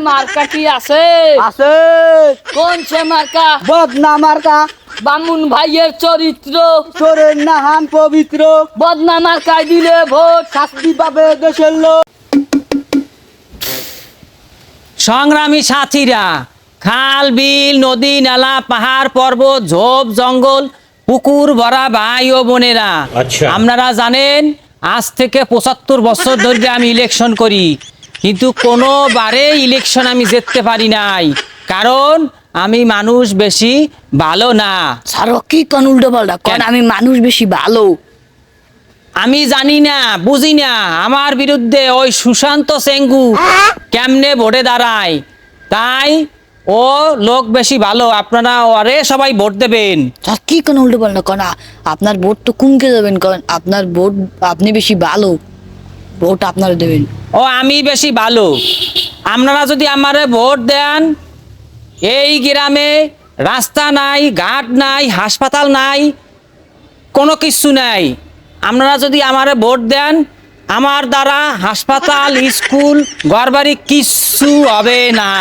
মার্কা কি আছে? আছে। কোন সে মার্কা? বদনা মার্কা। বামুন ভাইয়ের চরিত্র চোরের নাহান পবিত্র। বদনা মার্কায় দিলে ভোট শাস্তি পাবে দেশের লোক। সংগ্রামী সাথীরা, খাল বিল নদী নালা পাহাড় পর্বত ঝোপ জঙ্গল পুকুর ভরা ভাই ও বোনেরা, আপনারা জানেন আজ থেকে ৭৫ বছর ধরে আমি ইলেকশন করি, কিন্তু কোনোবারে ইলেকশন আমি জিততে পারি নাই, কারণ আমি মানুষ বেশি ভালো না। স্যার কি কোন উল্টো পাল্টা কোন? আমি মানুষ বেশি ভালো। আমি জানি না, বুঝি না আমার বিরুদ্ধে ওই সুশান্ত সেঙ্গু কেমনে ভোটে দাঁড়ায়, তাই ও লোক বেশি ভালো, আপনারা ওরে সবাই ভোট দেবেন। স্যার কি কোন উল্টো পাল্টা কোন? আপনার ভোট তো কুমকে যাবেন কোন? আপনার ভোট, আপনি বেশি ভালো, ভোট আপনারা দেবেন। ও আমি বেশি ভালো, আপনারা যদি আমারে ভোট দেন, এই গ্রামে রাস্তা নাই, ঘাট নাই, হাসপাতাল নাই, কোনো কিছু নাই। আপনারা যদি আমারে ভোট দেন, আমার দ্বারা হাসপাতাল স্কুল ঘরবাড়ি কিচ্ছু হবে না।